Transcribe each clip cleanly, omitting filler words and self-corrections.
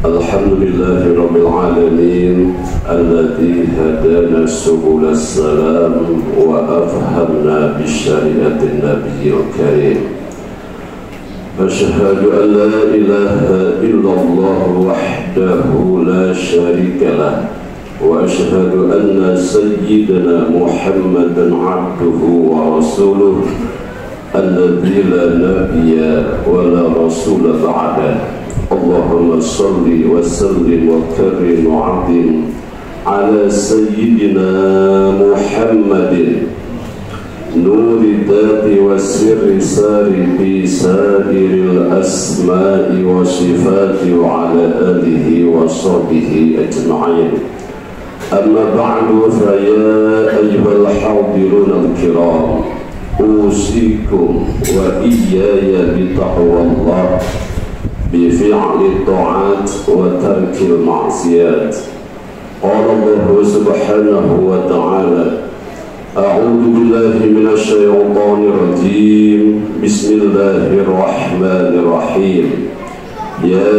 Alhamdulillahi Rabbil Alamin alladhi hadana subul salam wa afhamna bisyariatin nabiyil karim. Asyhadu an la ilaha illallah wahdahu la syarika lah wa asyhadu anna sayyidina Muhammadan abduhu wa rasuluh alladhi la nabiyya wa la rasula ba'dah. Allahumma salli wa sallim wa karim wa azim ala sayyidina Muhammadin nuri dati wa sirri sari fi sairil asma'i wa sifati wa ala alihi wa sahbihi ajma'in. Amma ba'du fa ya ayyuhal hadirun al-kiram, usikum wa iyaya bitaqwallah bifi'li ta'at wa tarkil ma'siyat. Qala Allah subhanahu wa ta'ala, a'udhu billahi minasyaitanir rajim, bismillahirrahmanirrahim. Ya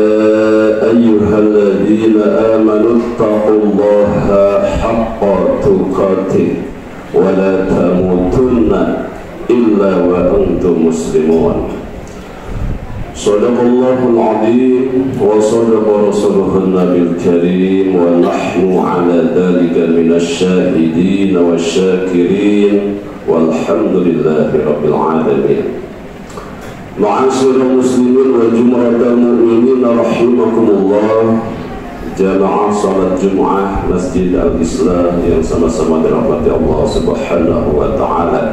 ayyuhalladzina amanu taqullaha haqqa tuqatih wa la tamutunna illa wa antum muslimun. Sadaqallahul azim wa sadaqa rasuluhun nabil karim wa nahnu ala dhalika minasyahidin wa syakirin walhamdulillahi rabbil alamin. Ma'asyiral muslimin wa jumratal mu'minin rahimakumullah, jamaah salat Jum'ah Masjid Al-Islam yang sama-sama dirahmati Allah subhanahu wa ta'ala.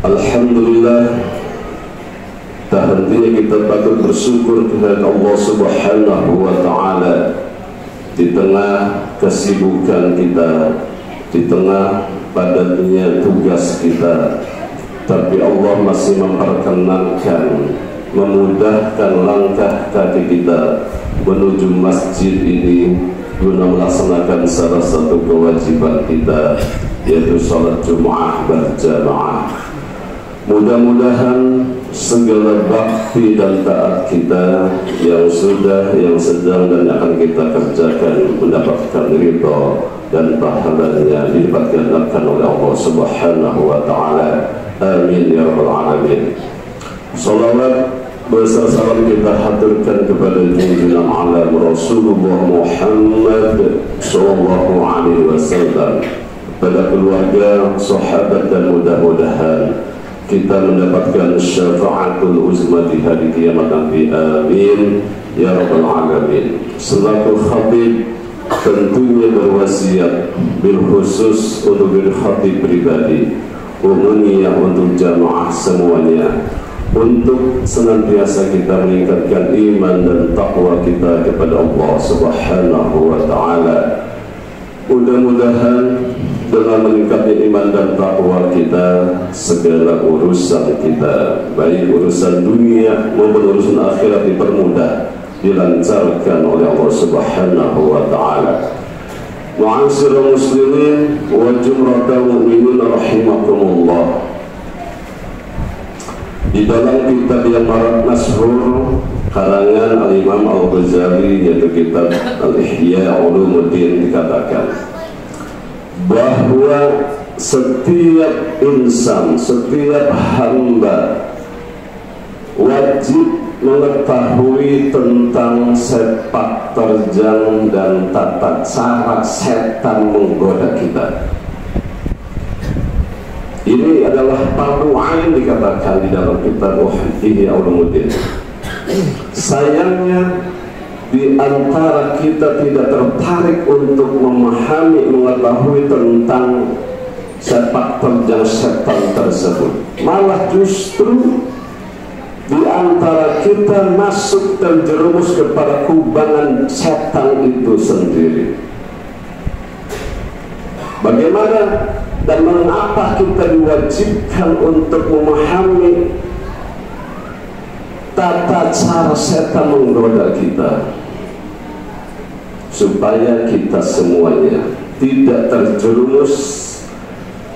Alhamdulillah, tak hentinya kita patut bersyukur kepada Allah subhanahu wa ta'ala di tengah kesibukan kita, di tengah padatnya tugas kita, tapi Allah masih memperkenankan, memudahkan langkah kaki kita menuju masjid ini guna melaksanakan salah satu kewajiban kita, yaitu salat Jum'ah berjamaah. Mudah-mudahan segala bakti dan taat kita yang sudah, yang sedang dan akan kita kerjakan mendapatkan ridha dan pahalanya dilipat gandakan oleh Allah subhanahu wa ta'ala. Amin ya rabbal alamin. Salawat beserta salam kita haturkan kepada junjungan alam Rasulullah Muhammad sallallahu alaihi wasallam, pada keluarga, sahabat, dan mudah-mudahan kita mendapatkan syafa'atul uzma di hari kiamat nanti. Amin ya rabbal alamin. Selaku khatib tentunya berwasiat bil khusus untuk diri khatib pribadi, umumnya untuk jamaah semuanya, untuk senantiasa kita meningkatkan iman dan takwa kita kepada Allah subhanahu wa ta'ala. Mudah-mudahan dengan meningkatnya iman dan takwa kita, segala urusan kita, baik urusan dunia maupun urusan akhirat, dipermudah, dilancarkan oleh Allah subhanahu wa ta'ala. Ma'asyiral muslimin wa jumratal mu'minin rahimakumullah, di dalam kitab yang marak masyhur karangan Al-Imam Al-Ghazali, yaitu kitab Al-Ihya Ulumuddin, dikatakan bahwa setiap insan, setiap hamba wajib mengetahui tentang sepak terjang dan tata cara setan menggoda kita. Ini adalah fardu ain, dikatakan di dalam kitab Ihya Ulumuddin. Sayangnya di antara kita tidak tertarik untuk memahami, mengetahui tentang sepak terjang setan tersebut. Malah justru di antara kita masuk terjerumus kepada kubangan setan itu sendiri. Bagaimana dan mengapa kita diwajibkan untuk memahami tata cara setan menggoda kita, supaya kita semuanya tidak terjerumus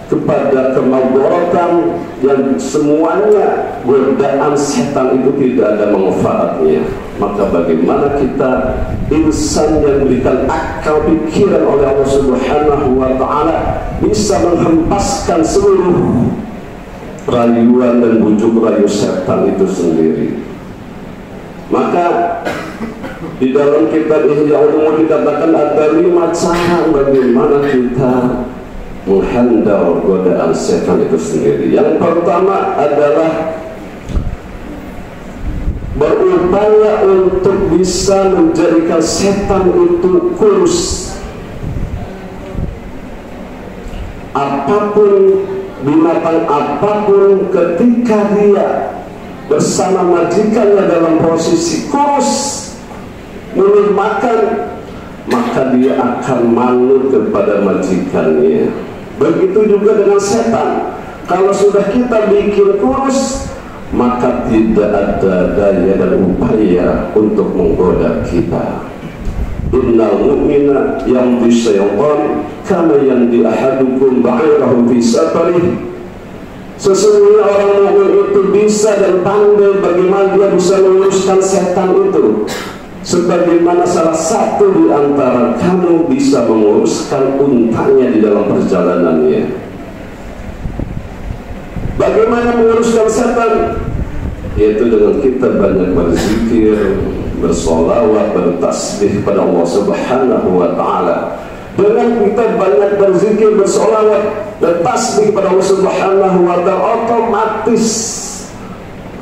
kepada kemadaratan yang semuanya godaan setan itu tidak ada manfaatnya. Maka bagaimana kita insan yang diberikan akal pikiran oleh Allah Subhanahu wa ta'ala bisa menghempaskan seluruh rayuan dan bujuk rayu setan itu sendiri. Maka di dalam kitab Ihya Ulumuddin dikatakan ada 5 cara bagaimana kita menghandle godaan setan itu sendiri. Yang pertama adalah berupaya untuk bisa menjadikan setan itu kurus. Apapun, binatang apapun, ketika dia bersama majikannya dalam posisi kurus belum makan, maka dia akan manut kepada majikannya. Begitu juga dengan setan. Kalau sudah kita bikin kurus, maka tidak ada daya dan upaya untuk menggoda kita. Innal mu'mina yamdi syaitan kama yamdi ahadukum ba'irahu fi safarih. Sesungguhnya orang mukmin itu bisa dan pandai bagaimana dia bisa meluruskan setan itu, sebagaimana salah satu di antara kamu bisa menguruskan untanya di dalam perjalanannya. Bagaimana menguruskan setan? Yaitu dengan kita banyak berzikir, bersolawat, bertasbih kepada Allah Subhanahu wa ta'ala. Dengan kita banyak berzikir, bersolawat, bertasbih kepada Allah Subhanahu wa ta'ala, otomatis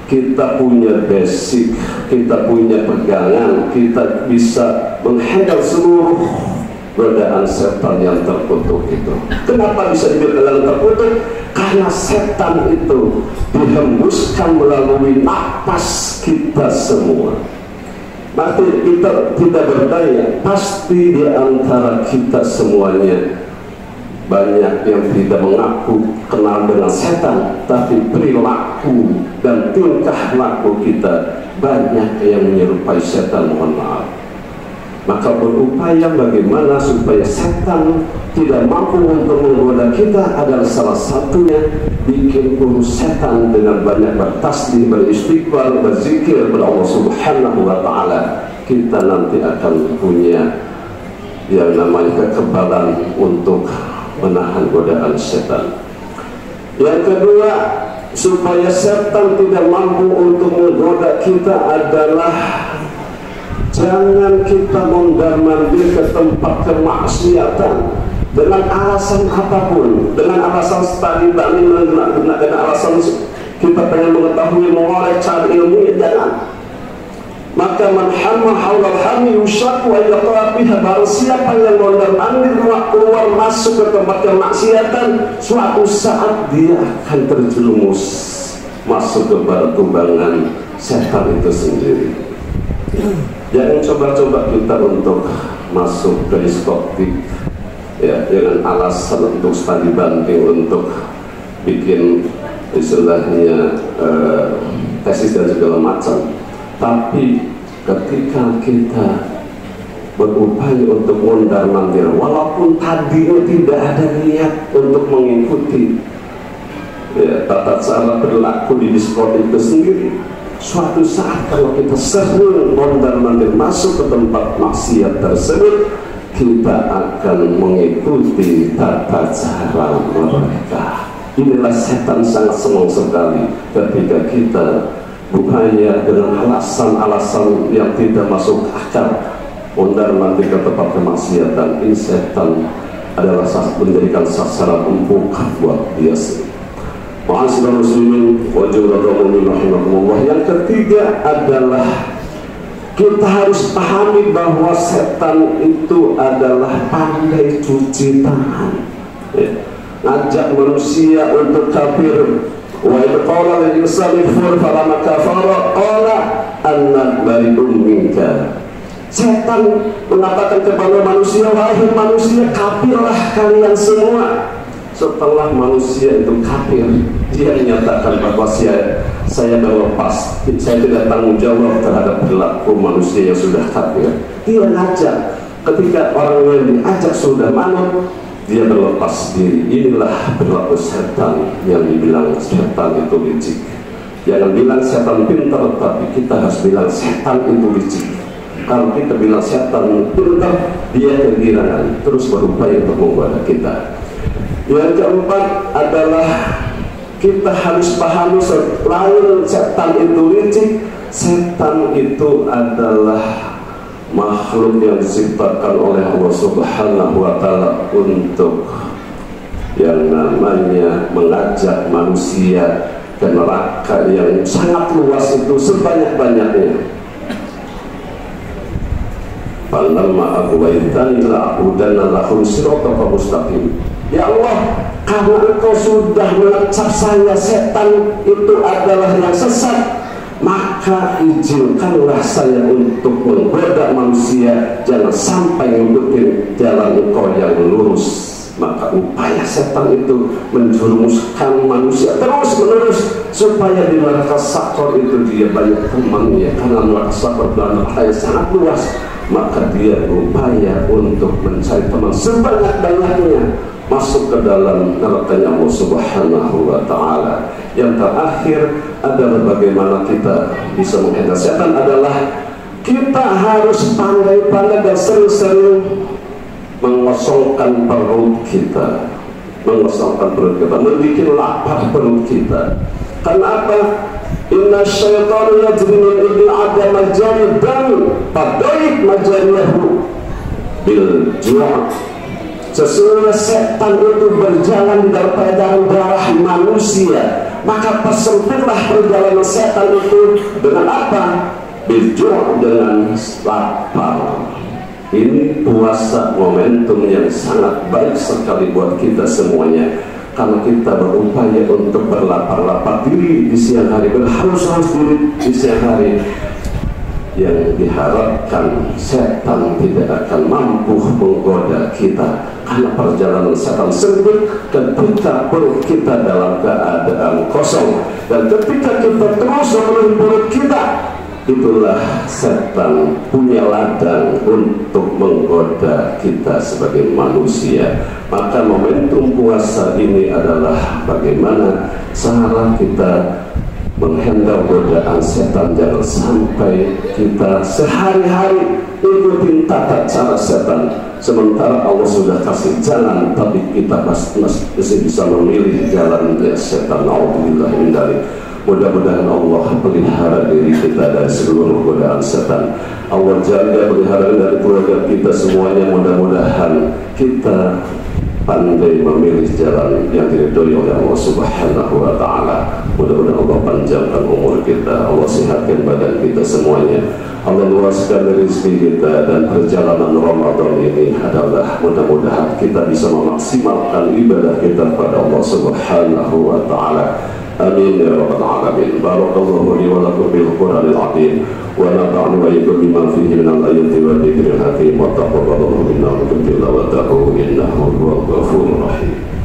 kita punya basic, kita punya pegangan, kita bisa menghandle seluruh godaan setan yang terkutuk itu. Kenapa bisa dibilang terkutuk? Karena setan itu dihembuskan melalui napas kita semua. Maka kita tidak berdaya. Pasti di antara kita semuanya banyak yang tidak mengaku kenal dengan setan, tapi perilaku dan tingkah laku kita banyak yang menyerupai setan, mohon maaf. Maka berupaya bagaimana supaya setan tidak mampu untuk menggoda kita adalah salah satunya bikin kurus setan dengan banyak bertasbih, beristighfar, berzikir kepada Allah Subhanahu wa ta'ala. Kita nanti akan punya yang namanya kekebalan untuk menahan godaan setan. Yang kedua, supaya setan tidak mampu untuk menggoda kita adalah jangan kita mondar-mandir ke tempat kemaksiatan dengan alasan apapun, dengan alasan studi banding, dengan alasan kita pengen mengetahui, mengorek, cari ilmu, ya jangan. Maka man hamma haulal hammi yushaku ayyatabiha, barang siapa yang mondar-mandir keluar masuk ke tempat kemaksiatan, suatu saat dia akan terjerumus masuk kepada kubangan setan itu sendiri. Jangan coba-coba kita untuk masuk ke diskotik ya, dengan alasan untuk studi banding, untuk bikin istilahnya tesis dan segala macam. Tapi ketika kita berupaya untuk mondar-mandir, walaupun tadinya tidak ada niat untuk mengikuti ya, tata cara berlaku di diskotik itu sendiri, suatu saat kalau kita sering mondar-mandir masuk ke tempat maksiat tersebut, kita akan mengikuti tata cara mereka. Inilah setan sangat senang sekali ketika kita berupaya dengan alasan-alasan yang tidak masuk akal mondar-mandir ke tempat kemaksiatan. Ini setan adalah menjadikan sasaran empuk buat dia sendiri. Ma'asyiral muslimin wa jawratul rahimahumullah. Yang ketiga adalah kita harus pahami bahwa setan itu adalah pandai cuci tangan ya. Ngajak manusia untuk kafir. Wa idh qala lil insani kfur falamma kafara qala anna bari'un minka. Setan mengatakan kepada manusia, wahai manusia, kafirlah kalian semua. Setelah manusia itu kafir, dia menyatakan bahwa saya berlepas, saya tidak tanggung jawab terhadap perilaku manusia yang sudah kafir. Dia ngajak, ketika orang yang diajak sudah manut, dia berlepas diri. Inilah perilaku setan yang dibilang setan itu licik. Jangan bilang setan pintar, tapi kita harus bilang setan itu licik. Kalau kita bilang setan pintar, dia kegirangan terus berupaya untuk menggoda kita. Yang keempat adalah kita harus pahami selain setan itu licik, setan itu adalah makhluk yang diciptakan oleh Allah Subhanahu wa Ta'ala untuk yang namanya mengajak manusia ke neraka yang sangat luas itu sebanyak-banyaknya. Falamma aghwaytani la'udanna lahum siratal mustaqim. Ya Allah, karena Engkau sudah mengecap saya setan itu adalah yang sesat, maka izinkanlah saya untuk menggoda manusia jangan sampai mengikuti jalan Engkau yang lurus. Maka upaya setan itu menjerumuskan manusia terus menerus supaya di neraka sakor itu dia banyak temannya, karena neraka sakor yang sangat luas. Maka dia berupaya untuk mencari teman sebanyak-banyaknya masuk ke dalam nerakanya Allah Subhanahu wa Ta'ala. Yang terakhir adalah bagaimana kita bisa menghindar setan adalah kita harus pandai-pandai dan sering-sering mengosongkan perut kita, membuat lapar perut kita. Kenapa? Inna syaitan yajri min ibni adam majari dan padaik majariyahu bil ju'. Sesungguhnya setan itu berjalan daripada darah manusia, maka persempitlah perjalanan setan itu dengan apa? Bil ju', dengan lapar. Ini puasa momentum yang sangat baik sekali buat kita semuanya, karena kita berupaya untuk berlapar-lapar diri di siang hari, berhaus-haus diri di siang hari, yang diharapkan setan tidak akan mampu menggoda kita, karena perjalanan setan sempit ketika perut kita dalam keadaan kosong, dan ketika kita terus memenuhi perut kita, itulah setan punya ladang untuk menggoda kita sebagai manusia. Maka momentum puasa ini adalah bagaimana cara kita menghindar godaan setan. Jangan sampai kita sehari-hari ikutin tata cara setan, sementara Allah sudah kasih jalan, tapi kita masih bisa memilih jalan setan. Alhamdulillah min dzalik. Mudah-mudahan Allah pelihara diri kita dari seluruh godaan setan. Allah jaga pelihara dari keluarga kita semuanya. Mudah-mudahan kita pandai memilih jalan yang diridhoi oleh Allah Subhanahu wa Ta'ala. Mudah-mudahan Allah panjangkan umur kita, Allah sehatkan badan kita semuanya, Allah luaskan rezeki kita, dan perjalanan Ramadan ini adalah mudah-mudahan kita bisa memaksimalkan ibadah kita pada Allah Subhanahu wa Ta'ala. Amin ya rabbal alamin. Barakallahu li wa lakum bil Qur'anil azim wa nafa'ani wa iyyakum bima fihi minal ayati wa dzikril hakim wa taqabbalallahu minna wa minkum tilawatahu innahu huwal ghafurur rahim.